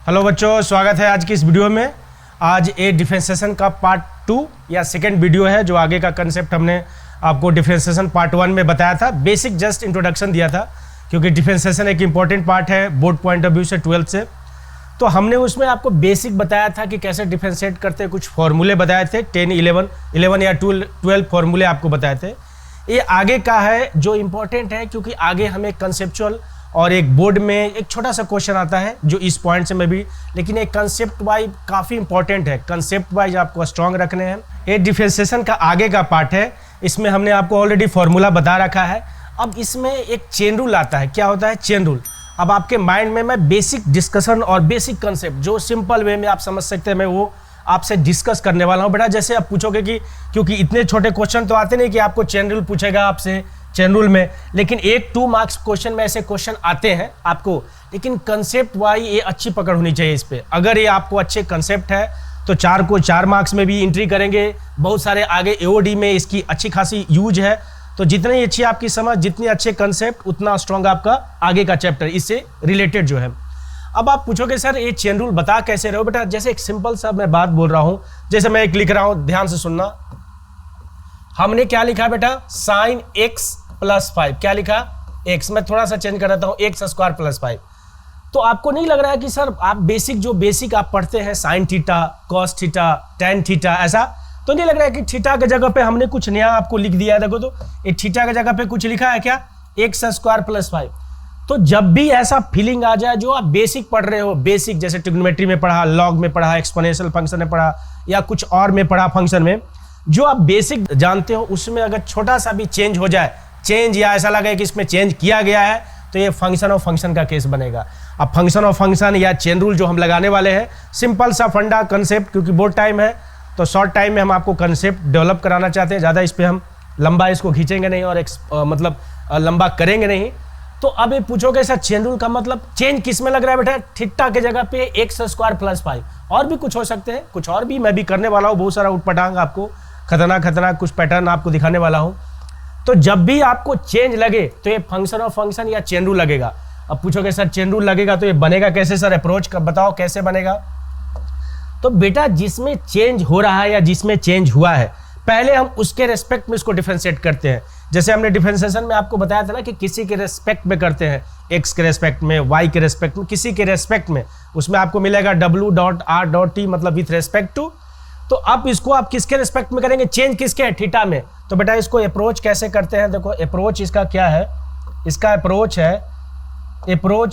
Hello बच्चों, स्वागत है आज की इस वीडियो में। आज ए डिफरेंशिएशन का पार्ट 2 या सेकंड वीडियो है। जो आगे का कंसेप्ट हमने आपको डिफरेंशिएशन पार्ट 1 में बताया था, बेसिक जस्ट इंट्रोडक्शन दिया था, क्योंकि डिफरेंशिएशन एक इंपॉर्टेंट पार्ट है बोर्ड पॉइंट ऑफ व्यू से 12th से। तो हमने उसमें आपको बेसिक बताया था कि कैसे डिफरेंशिएट करते हैं, कुछ फॉर्मूले बताए थे, 10, 11 या 12 फॉर्मूले आपको बताए थे। ये आगे का है जो इम्पोर्टेंट है, क्योंकि आगे हमें कंसेप्चुअल और एक बोर्ड में एक छोटा सा क्वेश्चन आता है जो इस पॉइंट से में भी, लेकिन एक कंसेप्ट वाइज काफ़ी इंपॉर्टेंट है। कंसेप्ट वाइज आपको स्ट्रॉन्ग रखने हैं। ये डिफरेंशिएशन का आगे का पार्ट है। इसमें हमने आपको ऑलरेडी फॉर्मूला बता रखा है। अब इसमें एक चेन रूल आता है। क्या होता है चेन रूल? अब आपके माइंड में मैं बेसिक डिस्कशन और बेसिक कंसेप्ट जो सिंपल वे में आप समझ सकते हैं, मैं वो आपसे डिस्कस करने वाला हूँ। बेटा जैसे आप पूछोगे कि क्योंकि इतने छोटे क्वेश्चन तो आते नहीं कि आपको चेन रूल पूछेगा आपसे चेन रूल में, लेकिन 1-2 मार्क्स क्वेश्चन में ऐसे क्वेश्चन आते हैं आपको, लेकिन कंसेप्ट वाइज ये अच्छी पकड़ होनी चाहिए इस पे। अगर ये आपको अच्छे कंसेप्ट है तो 4 को 4 मार्क्स में भी एंट्री करेंगे। बहुत सारे आगे एओडी में इसकी अच्छी खासी यूज है। तो जितनी अच्छी आपकी समझ, जितनी अच्छे कंसेप्ट, उतना स्ट्रॉन्ग आपका आगे का चैप्टर इससे रिलेटेड जो है। अब आप पूछोगे सर ये चेन रूल बता कैसे रहे हो? बेटा जैसे एक सिंपल सा मैं बात बोल रहा हूँ, जैसे मैं एक लिख रहा हूँ, ध्यान से सुनना। हमने क्या लिखा बेटा? Sine x + 5। क्या लिखा? x। मैं थोड़ा सा चेंज कर देता हूँ, x² + 5। तो आपको नहीं लग रहा है कि सर आप बेसिक आप पढ़ते हैं sine theta, cos theta, tan theta, ऐसा तो नहीं लग रहा है कि थीटा के जगह पे हमने कुछ नया आपको लिख दिया है? देखो तो ये थीटा के जगह पे कुछ लिखा है क्या? x² + 5। तो जब भी ऐसा फीलिंग आ जाए, जो आप बेसिक पढ़ रहे हो, बेसिक जैसे ट्रिग्नोमेट्री में पढ़ा, लॉग में पढ़ा, एक्सपोनेंशियल फंक्शन में पढ़ा, या कुछ और में पढ़ा फंक्शन में, जो आप बेसिक जानते हो उसमें अगर छोटा सा भी चेंज हो जाए, चेंज या ऐसा लगे कि इसमें चेंज किया गया है, तो ये फंक्शन ऑफ फंक्शन का केस बनेगा। अब फंक्शन ऑफ फंक्शन या चेन रूल जो हम लगाने वाले हैं, सिंपल सा फंडा कंसेप्ट, क्योंकि बोर्ड टाइम है तो शॉर्ट टाइम में हम आपको कंसेप्ट डेवलप कराना चाहते हैं। ज़्यादा इस पर हम लंबा इसको खींचेंगे नहीं और लंबा करेंगे नहीं। तो अब ये पूछोगे सर चेन रूल का मतलब चेंज किस में लग रहा है? बेटा थीटा के जगह पे x² + 5। और भी कुछ हो सकते हैं, कुछ और भी मैं भी करने वाला हूँ, बहुत सारा उठपटांग आपको खतरनाक कुछ पैटर्न आपको दिखाने वाला हूँ। तो जब भी आपको चेंज लगे तो ये फंक्शन ऑफ फंक्शन या चेन रूल लगेगा। अब पूछोगे सर चेन रूल लगेगा तो ये बनेगा कैसे सर? अप्रोच बताओ कैसे बनेगा? तो बेटा जिसमें चेंज हो रहा है या जिसमें चेंज हुआ है, पहले हम उसके रेस्पेक्ट में इसको डिफरेंशिएट करते हैं। जैसे हमने डिफरेंशिएशन में आपको बताया था ना कि किसी के रेस्पेक्ट में करते हैं, x के रेस्पेक्ट में, y के रेस्पेक्ट में, किसी के रेस्पेक्ट में, उसमें आपको मिलेगा w.r.t मतलब विथ रेस्पेक्ट टू। तो अब इसको आप किसके रेस्पेक्ट में करेंगे? चेंज किसके है? थीटा में। तो बेटा इसको अप्रोच कैसे करते हैं? देखो अप्रोच इसका क्या है? इसका अप्रोच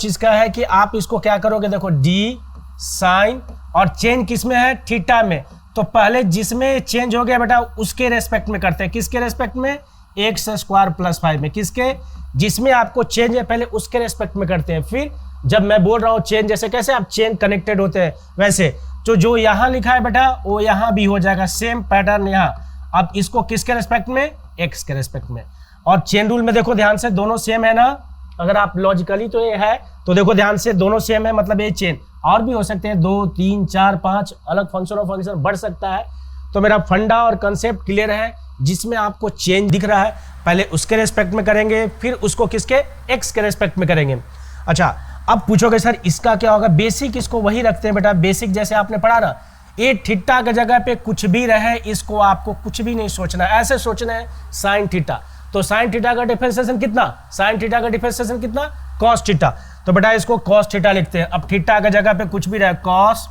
इसका है कि आप इसको क्या करोगे? देखो d साइन और चेंज किसमें है? थीटा में। तो पहले जिसमें चेंज हो गया बेटा उसके रेस्पेक्ट में करते हैं। किसके रेस्पेक्ट में? x² + 5 में। किसके? जिसमें आपको चेंज है पहले उसके रेस्पेक्ट में करते हैं। फिर जब मैं बोल रहा हूँ चेंज, जैसे कैसे आप चेन कनेक्टेड होते हैं वैसे तो जो यहाँ लिखा है बेटा वो यहाँ भी हो जाएगा, सेम पैटर्न यहाँ। अब इसको किसके रेस्पेक्ट में? x के रेस्पेक्ट में। और चेन रूल में देखो ध्यान से, दोनों सेम है ना? अगर आप लॉजिकली तो ये है तो देखो ध्यान से, दोनों सेम है मतलब ये चेन। और भी हो सकते हैं 2, 3, 4, 5 अलग फंक्शन ऑफ फंक्शन बढ़ सकता है। तो मेरा फंडा और कंसेप्ट क्लियर है। जिसमें आपको चेंज दिख रहा है पहले उसके रेस्पेक्ट में करेंगे, फिर उसको किसके? x के रेस्पेक्ट में करेंगे। अच्छा अब पूछोगे सर इसका क्या होगा? बेसिक इसको वही रखते हैं बेटा, बेसिक जैसे आपने पढ़ा ना, ये थीटा के जगह पे कुछ भी रहे, इसको आपको कुछ भी नहीं सोचना है, ऐसे सोचना है साइन थीटा। तो साइन थीटा का डिफरेंशिएशन कितना? साइन थीटा का डिफरेंशिएशन कितना? Cos theta. तो बेटा इसको कॉस थीटा लिखते हैं। अब थीटा के जगह पे कुछ भी रहे कॉस,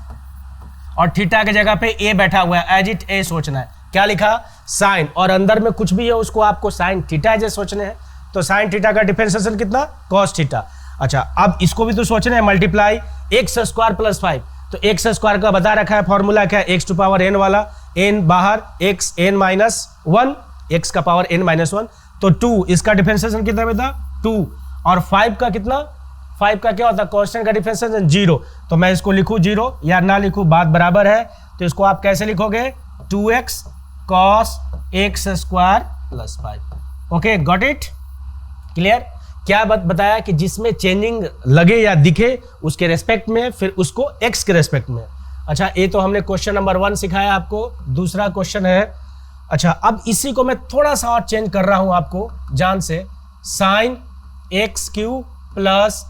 और थीटा के जगह पे ए बैठा हुआ है, एज इट ए सोचना है। क्या लिखा? साइन, और अंदर में कुछ भी है उसको आपको साइन थीटा जैसे सोचने हैं। तो साइन थीटा का डिफरेंशिएशन कितना? Cos theta. अच्छा अब इसको भी तो सोचना है, मल्टीप्लाई x² + 5। तो x² का बता रखा है फॉर्मूला क्या है? x⁴n वाला, n बाहर, xn - 1, x का पावर n - 1। तो 2, इसका डिफरेंशिएशन कितना बेटा? 2। और 5 का कितना? 5 का क्या होता है? कांस्टेंट का डिफरेंशिएशन 0। तो मैं इसको लिखूं 0 या ना लिखूं, बात बराबर है। तो इसको आप कैसे लिखोगे? 2x cos x² + 5। Okay, got it? Clear? क्या बताया कि जिसमें चेंजिंग लगे या दिखे उसके रेस्पेक्ट में, फिर उसको x के रेस्पेक्ट में। अच्छा ये तो हमने क्वेश्चन नंबर 1 सिखाया आपको। दूसरा क्वेश्चन है, अच्छा अब इसी को मैं थोड़ा सा और चेंज कर रहा हूं आपको जान से। साइन x³ +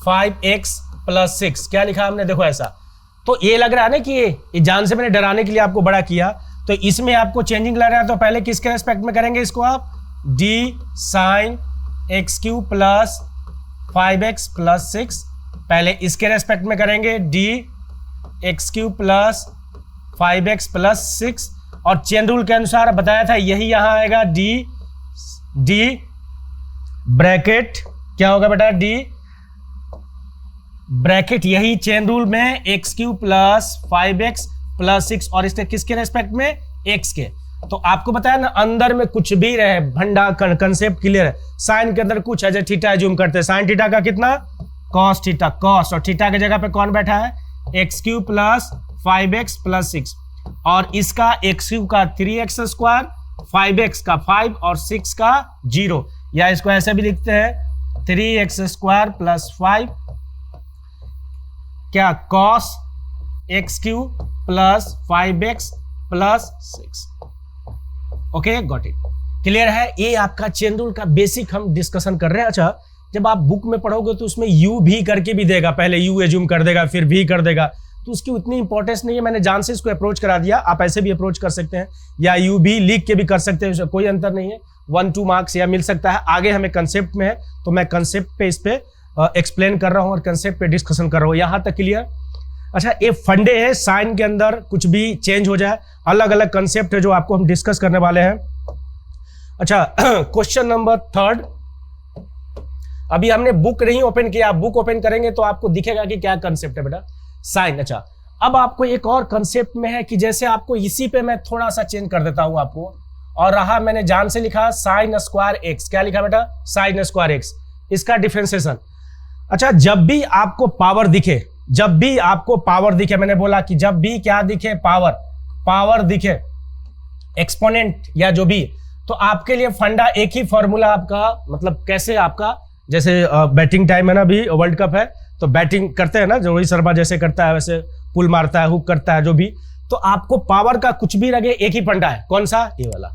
5x प्लस 6, क्या लिखा हमने, देखो ऐसा। तो ये लग रहा है ना कि ये जान से मैंने डराने के लिए आपको बड़ा किया, तो इसमें आपको चेंजिंग लग रहा है, तो पहले किसके रेस्पेक्ट में करेंगे इसको आप, D sine x Q plus 5x plus 6, पहले इसके रेस्पेक्ट में करेंगे D x Q plus 5x plus 6, और चेन रूल के अनुसार बताया था यही यहां आएगा, डी ब्रैकेट क्या होगा बेटा, डी ब्रैकेट यही चेन रूल में x Q plus 5x plus 6, और इसके किसके रेस्पेक्ट में, x के। तो आपको बताया ना अंदर में कुछ भी रहे, भंडा कंसेप्ट क्लियर है। साइन के अंदर कुछ है, जैसे थीटा जूम करते हैं, साइन थीटा का कितना, कॉस थीटा, कॉस, और थीटा की जगह पे कौन बैठा है, x Q plus 5x plus 6, और इसका एक्स क्यू का 3x स्क्वायर, 5x का 5 और 6 का 0, या इसको ऐसे भी लिखते हैं 3x स्क्वायर प्लस 5 क्या, cos x Q plus 5x plus 6। Okay, got it, clear है। ये आपका चेन रूल का बेसिक हम डिस्कशन कर रहे हैं। अच्छा, जब आप बुक में पढ़ोगे तो उसमें यू भी करके भी देगा, पहले यू एज्यूम कर देगा फिर भी कर देगा, तो उसकी उतनी इंपॉर्टेंस नहीं है। मैंने जान से इसको अप्रोच करा दिया, आप ऐसे भी अप्रोच कर सकते हैं या यू भी लिख के भी कर सकते हैं, कोई अंतर नहीं है, 1-2 मार्क्स या मिल सकता है। आगे हमें कंसेप्ट में है तो मैं कंसेप्ट पे इस पे एक्सप्लेन कर रहा हूँ और कंसेप्ट पे डिस्कशन कर रहा हूँ, यहाँ तक क्लियर। अच्छा, ये फंडे है, साइन के अंदर कुछ भी चेंज हो जाए, अलग अलग कंसेप्ट है जो आपको हम डिस्कस करने वाले हैं। अच्छा, क्वेश्चन नंबर 3, अभी हमने बुक नहीं ओपन किया, बुक ओपन करेंगे तो आपको दिखेगा कि क्या कंसेप्ट है बेटा, साइन। अच्छा, अब आपको एक और कंसेप्ट में है कि जैसे आपको इसी पे मैं थोड़ा सा चेंज कर देता हूं आपको, और रहा मैंने जान से लिखा साइन स्क्वायर एक्स, क्या लिखा बेटा, साइन स्क्वायर एक्स, इसका डिफरेंशिएशन। अच्छा, जब भी आपको पावर दिखे, जब भी आपको पावर दिखे, मैंने बोला कि जब भी क्या दिखे, पावर दिखे, एक्सपोनेंट या जो भी, तो आपके लिए फंडा एक ही फॉर्मूला आपका, मतलब कैसे आपका, जैसे बैटिंग टाइम है ना, अभी वर्ल्ड कप है तो बैटिंग करते हैं ना, जो रोहित शर्मा जैसे करता है वैसे पुल मारता है, हुक करता है, जो भी, तो आपको पावर का कुछ भी लगे, एक ही फंडा है, कौन सा, ये वाला,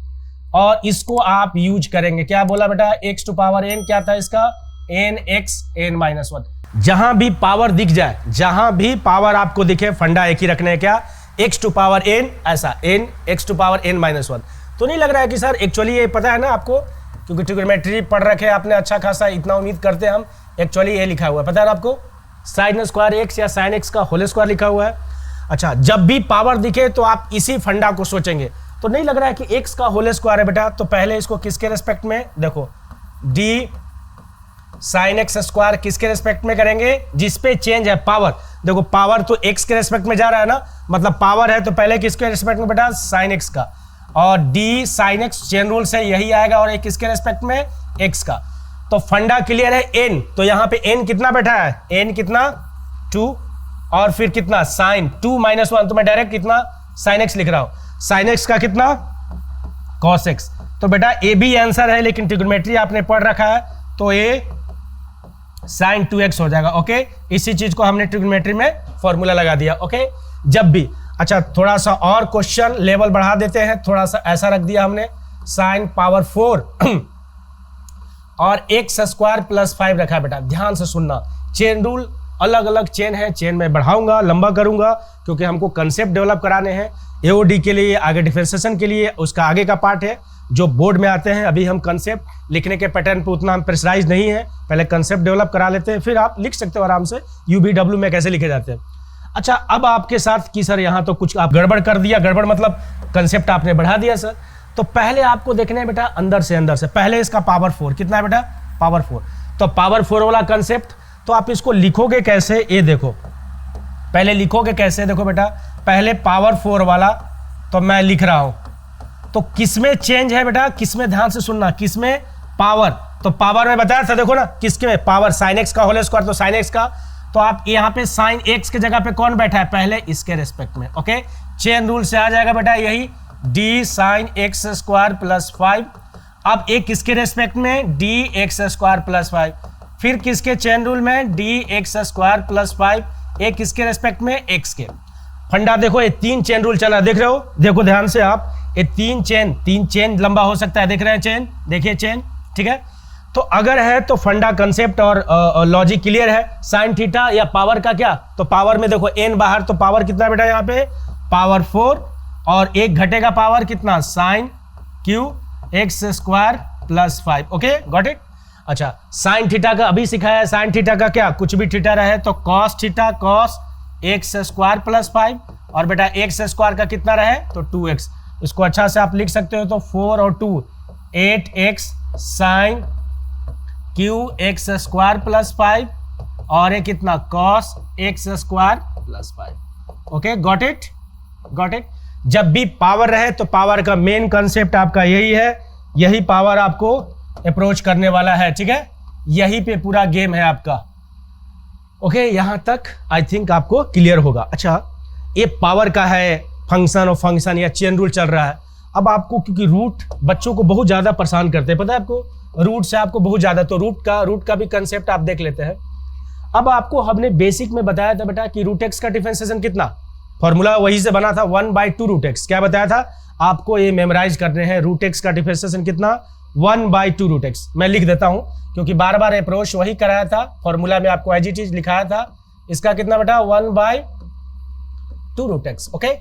और इसको आप यूज करेंगे। क्या बोला बेटा, x टू पावर n, क्या था इसका, nx n-1। जहां भी पावर दिख जाए, जहां भी पावर आपको दिखे, फंडा एक ही रखने है, क्या, x टू पावर n, ऐसा n x to power n-1। तो नहीं लग रहा है कि सर एक्चुअली ये पता है ना आपको, क्योंकि ट्रिग्नोमेट्री पढ़ रखे आपने अच्छा खासा, इतना उम्मीद करते हैं हम, एक्चुअली ये लिखा हुआ है, पता है ना आपको, साइन स्क्वायर एक्स या साइन एक्स का होल स्क्वायर लिखा हुआ है। अच्छा, जब भी पावर दिखे तो आप इसी फंडा को सोचेंगे, तो नहीं लग रहा है कि एक्स का होल स्क्वायर है बेटा, तो पहले इसको किसके रेस्पेक्ट में, देखो डी साइन एक्स स्क्वायर किसके रेस्पेक्ट में करेंगे, जिसपे चेंज है पावर, देखो पावर तो एक्स के रेस्पेक्ट में जा रहा है ना, मतलब पावर है, तो पहले किसके रेस्पेक्ट में बेटा, साइन एक्स का, और D sine x chain rule से यही आएगा, और एक किसके रेस्पेक्ट में, एक्स का। तो फंडा क्लियर है, n, तो यहां पे n कितना बैठा है, n कितना 2, और फिर कितना साइन 2-1, तो मैं डायरेक्ट कितना साइन एक्स लिख रहा हूं, साइन एक्स का कितना cos x। तो बेटा ए भी आंसर है, लेकिन ट्रिग्नोमेट्री आपने पढ़ रखा है तो ये साइन 2x हो जाएगा। ओके, इसी चीज को हमने ट्रिग्नोमेट्री में फॉर्मूला लगा दिया। ओके, जब भी, अच्छा थोड़ा सा और क्वेश्चन लेवल बढ़ा देते हैं, थोड़ा सा ऐसा रख दिया हमने, साइन पावर 4 और एक्स स्क्वायर प्लस 5 रखा है बेटा, ध्यान से सुनना, चेन रूल अलग अलग चेन है, चेन में बढ़ाऊंगा, लंबा करूंगा, क्योंकि हमको कंसेप्ट डेवलप कराने हैं एओडी के लिए, आगे डिफरेंशिएशन के लिए, उसका आगे का पार्ट है जो बोर्ड में आते हैं। अभी हम कंसेप्ट लिखने के पैटर्न पे उतना हम प्रेशराइज नहीं है, पहले कंसेप्ट डेवलप करा लेते हैं, फिर आप लिख सकते हो आराम से यूबीडब्ल्यू में कैसे लिखे जाते हैं। अच्छा, अब आपके साथ कि सर यहाँ तो कुछ आप गड़बड़ कर दिया, गड़बड़ मतलब कंसेप्ट आपने बढ़ा दिया सर, तो पहले आपको देखना है बेटा अंदर से पहले इसका पावर 4 कितना है बेटा, पावर 4, तो पावर 4 वाला कंसेप्ट, तो आप इसको लिखोगे कैसे, ये देखो पहले लिखोगे कैसे, देखो बेटा पहले पावर 4 वाला, तो मैं लिख रहा हूं, तो किसमें चेंज है बेटा, किसमें, ध्यान से सुनना, किसमें पावर, तो पावर में बताया था, देखो ना किसके में पावर, साइन एक्स का होल स्क्वायर, तो साइन एक्स का, तो आप यहाँ पे साइन एक्स के जगह पे कौन बैठा है, पहले इसके रेस्पेक्ट में। ओके, चेन रूल से आ जाएगा बेटा यही D sign x square plus 5, अब एक किसके रेस्पेक्ट में, डी एक्स स्क्वायर प्लस 5, फिर किसके चेन रूल में, डी एक्स स्क्वायर प्लस 5, एक किसके रेस्पेक्ट में, एक्स के। फंडा देखो ये 3 चेन रूल चला, देख रहे हो, देखो ध्यान से आप, ये 3 चेन लंबा हो सकता है, देख रहे हैं चेन, देखिए चेन, ठीक है। तो अगर है तो फंडा कंसेप्ट और लॉजिक क्लियर है। साइन थीटा या पावर का क्या, तो पावर में देखो n बाहर, तो पावर कितना बेटा यहाँ पे पावर 4 और एक घटेगा पावर कितना sine cube x square plus 5। Okay got it. अच्छा साइन थीटा का अभी सिखाया है। साइन थीटा का क्या, कुछ भी थीटा रहे तो cos theta cos x square plus 5 और बेटा एक्स स्क्वायर का कितना रहे तो 2x। इसको अच्छा से आप लिख सकते हो तो 4 और 2 8x sine cube x square plus 5 और एक कितना cos x square plus 5। Okay got it got it. जब भी पावर रहे तो पावर का मेन कंसेप्ट आपका यही है, यही पावर आपको अप्रोच करने वाला है, ठीक है, यही पे पूरा गेम है आपका। ओके यहां तक आई थिंक आपको क्लियर होगा। अच्छा ये पावर का है फंक्शन और फंक्शन या चेन रूल चल रहा है। अब आपको क्योंकि रूट बच्चों को बहुत ज्यादा परेशान करते हैं, पता है आपको, रूट से आपको बहुत ज्यादा, तो रूट का भी कंसेप्ट आप देख लेते हैं। अब आपको हमने बेसिक में बताया था बेटा कि रूट एक्स का डिफरेंशिएशन कितना, फॉर्मूला वही से बना था 1/2 रूट एक्स। क्या बताया था आपको, ये मेमोराइज करने हैं। रूट एक्स का डिफरेंशिएशन कितना 1/2 रूट एक्स। मैं लिख देता हूं क्योंकि बार बार अप्रोच वही कराया था, फॉर्मूला में आपको एज इट इज लिखाया था। इसका कितना बेटा 1/2 रूट एक्स। ओके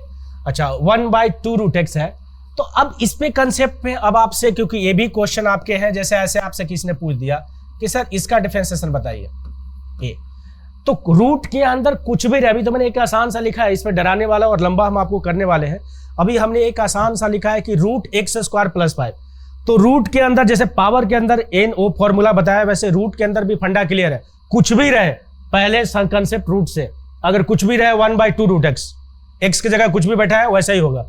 अच्छा 1/2 रूट एक्स है। तो अब इस पे कंसेप्ट में अब आपसे, क्योंकि ये भी क्वेश्चन आपके हैं, जैसे ऐसे आपसे किसी ने पूछ दिया कि सर इसका डिफरेंशिएशन बताइए, ये तो रूट के अंदर कुछ भी रहे। अभी तो मैंने एक आसान सा लिखा है, इसमें डराने वाला और लंबा हम आपको करने वाले हैं। अभी हमने एक आसान सा लिखा है कि रूट एक्स स्क्वायर प्लस 5। तो रूट के अंदर जैसे पावर के अंदर एन ओ फॉर्मूला बताया, वैसे रूट के अंदर भी फंडा क्लियर है, कुछ भी रहे पहले कंसेप्ट रूट से, अगर कुछ भी रहे 1/2 रूट एक्स, एक्स की जगह कुछ भी बैठा है वैसा ही होगा।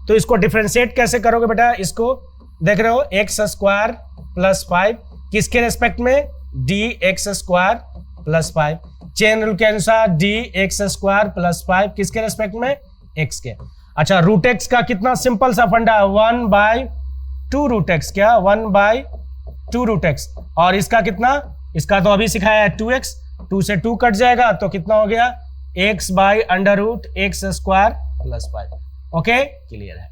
तो इसको डिफरेंशिएट कैसे करोगे बेटा, इसको देख रहे हो एक्स स्क्वायर प्लस 5 किसके रेस्पेक्ट में D x square plus 5। Chain rule के अनुसार डी एक्स स्क्वायर प्लस 5 किसके रेस्पेक्ट में एक्स के। अच्छा रूट एक्स का कितना सिंपल सा फंडा है 1/2 रूट एक्स। क्या 1/2 रूट एक्स। और इसका कितना, इसका तो अभी सिखाया है 2x, 2 से 2 कट जाएगा तो कितना हो गया x/√x square plus 5। Okay clear है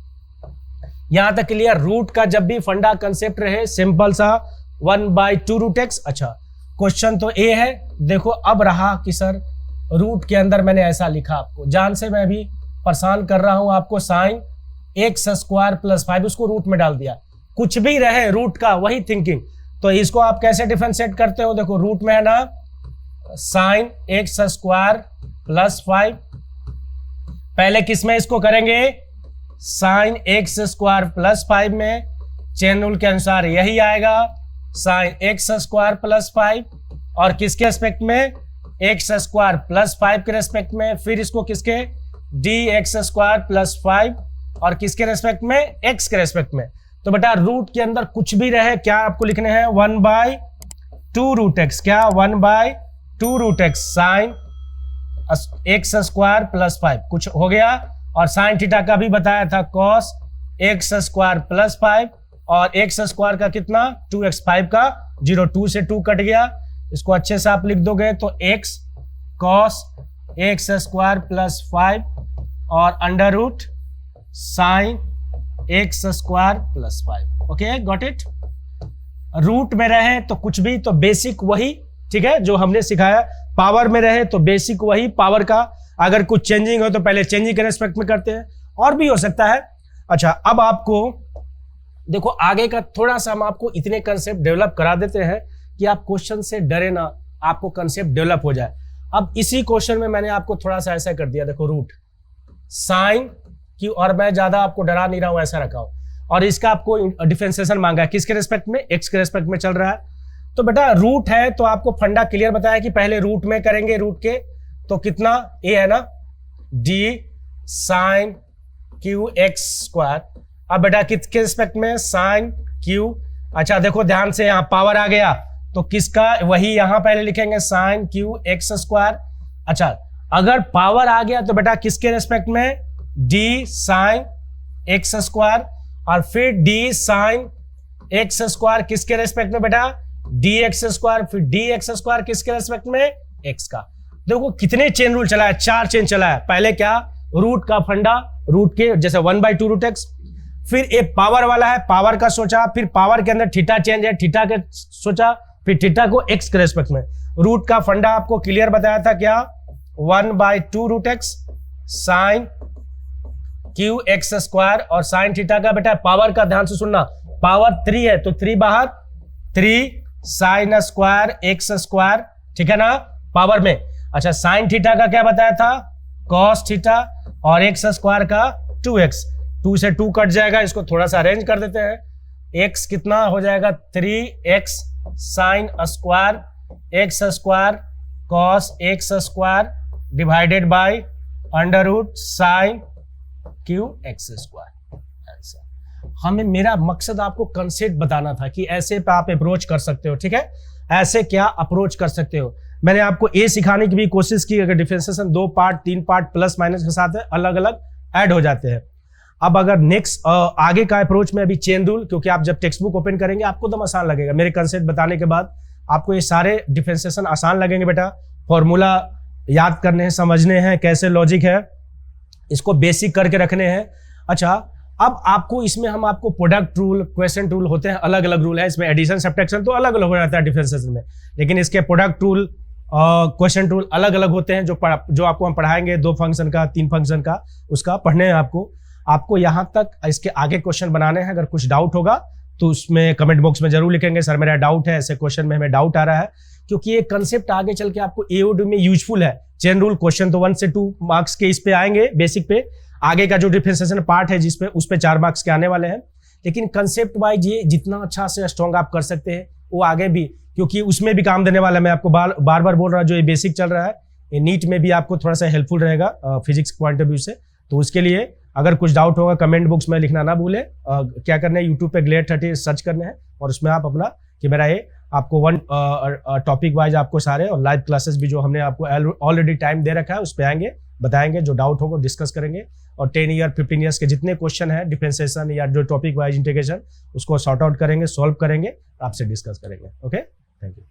यहां तक क्लियर। रूट का जब भी फंडा कंसेप्ट रहे सिंपल सा 1/2 रूट एक्स। अच्छा क्वेश्चन तो ए है, देखो अब रहा कि सर रूट के अंदर मैंने ऐसा लिखा, आपको जान से मैं भी परेशान कर रहा हूं आपको, साइन एक्स स्क्वायर प्लस 5 उसको रूट में डाल दिया, कुछ भी रहे रूट का वही थिंकिंग। तो इसको आप कैसे डिफरेंशिएट करते हो, देखो रूट में है ना साइन एक्स स्क्वायर प्लस 5, पहले किस में इसको करेंगे साइन एक्स स्क्वायर प्लस 5 में, चेन रूल के अनुसार यही आएगा साइन एक्स स्क्वायर प्लस 5 और किसके रेस्पेक्ट में एक्स स्क्वायर प्लस 5 के रेस्पेक्ट में, फिर इसको किसके डी एक्स स्क्वायर प्लस 5 और किसके रेस्पेक्ट में एक्स के रेस्पेक्ट में। तो बेटा रूट के अंदर कुछ भी रहे क्या आपको लिखने हैं 1/2 रूट एक्स। क्या 1/2 root x sine x square plus 5 कुछ हो गया। और साइन थीटा का भी बताया था कॉस एक्स स्क्वायर प्लस 5 और एक्स स्क्वायर का कितना 2x, 5 का 0, 2 से 2 कट गया। इसको अच्छे से आप लिख दोगे तो x cos x square plus 5 और under root sine x square plus 5। Okay got it. Root में रहे तो कुछ भी, तो बेसिक वही, ठीक है, जो हमने सिखाया। पावर में रहे तो बेसिक वही, पावर का अगर कुछ चेंजिंग हो तो पहले चेंजिंग के रेस्पेक्ट में करते हैं, और भी हो सकता है। अच्छा अब आपको देखो आगे का थोड़ा सा हम आपको इतने कंसेप्ट डेवलप करा देते हैं कि आप क्वेश्चन से डरे ना, आपको कंसेप्ट डेवलप हो जाए। अब इसी क्वेश्चन में मैंने आपको थोड़ा सा ऐसा कर दिया, देखो रूट साइन की, और मैं ज्यादा आपको डरा नहीं रहा हूं, ऐसा रखा हूं, और इसका आपको डिफरेंशिएशन मांगा है किसके रेस्पेक्ट में, एक्स के रेस्पेक्ट में चल रहा है। तो बेटा रूट है तो आपको फंडा क्लियर बताया कि पहले रूट में करेंगे, रूट के तो कितना ए है ना D sine cube x square. अब बेटा किसके रिस्पेक्ट में साइन क्यू। अच्छा देखो ध्यान से, यहां पावर आ गया तो किसका, वही यहां पहले लिखेंगे साइन क्यू एक्स स्क्वायर। अच्छा अगर पावर आ गया तो बेटा किसके रेस्पेक्ट में डी साइन एक्स स्क्वायर, और फिर डी साइन एक्स स्क्वायर किसके रेस्पेक्ट में बेटा डी एक्स स्क्वायर, फिर डी एक्स स्क्वायर किसके रेस्पेक्ट में एक्स का। देखो कितने चेन रूल चला है, 4 चेन चला है। पहले क्या रूट का फंडा, रूट के जैसे 1/2 रूट एक्स, फिर एक पावर वाला है, पावर का सोचा, फिर पावर के अंदर थीटा चेंज है, थीटा के सोचा, फिर थीटा को एक्स के रेस्पेक्ट में। रूट का फंडा आपको क्लियर बताया था क्या, 1/2 root x sine cube x square, और साइन थीटा का बेटा पावर का ध्यान से सुनना, पावर 3 है तो 3 बाहर, 3 साइन स्क्वायर एक्स स्क्वायर, ठीक है ना पावर में। अच्छा साइन थीटा का क्या बताया था, कॉस थीटा, और एक्स स्क्वायर का 2x, 2 से 2 कट जाएगा, इसको थोड़ा सा अरेंज कर देते हैं, x कितना हो जाएगा 3x sine square x square cos x square divided by under root sine cube x square. हमें मेरा मकसद आपको कंसेप्ट बताना था कि ऐसे पे आप अप्रोच कर सकते हो, ठीक है, ऐसे क्या अप्रोच कर सकते हो। मैंने आपको ए सिखाने की भी कोशिश की, अगर differentiation 2 part 3 part plus minus के साथ अलग अलग ऐड हो जाते हैं। अब अगर नेक्स्ट आगे का अप्रोच में अभी चेन रूल, क्योंकि आप जब टेक्स्ट बुक ओपन करेंगे आपको एकदम आसान लगेगा, मेरे कंसेप्ट बताने के बाद आपको ये सारे डिफरेंशिएशन आसान लगेंगे बेटा। फॉर्मूला याद करने हैं, समझने हैं, कैसे लॉजिक है, इसको बेसिक करके रखने हैं। अच्छा अब आपको इसमें हम आपको प्रोडक्ट रूल, क्वेश्चन रूल होते हैं, अलग अलग रूल है इसमें, एडिशन सब्ट्रैक्शन तो अलग अलग हो जाता है डिफरेंशिएशन में, लेकिन इसके प्रोडक्ट रूल क्वेश्चन रूल अलग अलग होते हैं, जो आपको हम पढ़ाएंगे 2 फंक्शन का 3 फंक्शन का, उसका पढ़ने हैं आपको यहां तक। इसके आगे क्वेश्चन बनाने हैं, अगर कुछ डाउट होगा तो उसमें कमेंट बॉक्स में जरूर लिखेंगे, सर मेरा डाउट है, ऐसे क्वेश्चन में हमें डाउट आ रहा है, क्योंकि ये कंसेप्ट आगे चल के आपको एओडी में यूजफुल है। चेन रूल क्वेश्चन तो 1 से 2 मार्क्स के इस पे आएंगे बेसिक पे, आगे का जो डिफरेंशिएशन पार्ट है जिसपे उस पे 4 मार्क्स के आने वाले हैं, लेकिन कंसेप्ट वाइज ये जितना अच्छा से स्ट्रॉन्ग आप कर सकते हैं वो आगे भी, क्योंकि उसमें भी काम देने वाला है। मैं आपको बार बार बोल रहा हूँ, जो ये बेसिक चल रहा है ये नीट में भी आपको थोड़ा सा हेल्पफुल रहेगा फिजिक्स पॉइंट ऑफ व्यू से। तो उसके लिए अगर कुछ डाउट होगा कमेंट बॉक्स में लिखना ना भूले। क्या करना है, यूट्यूब पे ग्लेड 30 सर्च करने हैं और उसमें आप अपना कि मेरा ये आपको 1 टॉपिक वाइज आपको सारे, और लाइव क्लासेस भी जो हमने आपको ऑलरेडी टाइम दे रखा है उस पर आएंगे, बताएंगे, जो डाउट होगा डिस्कस करेंगे, और 10 ईयर 15 ईयर्स के जितने क्वेश्चन है डिफरेंशिएशन या जो टॉपिक वाइज इंटीग्रेशन, उसको सॉर्ट आउट करेंगे, सॉल्व करेंगे, आपसे डिस्कस करेंगे। Okay, thank you.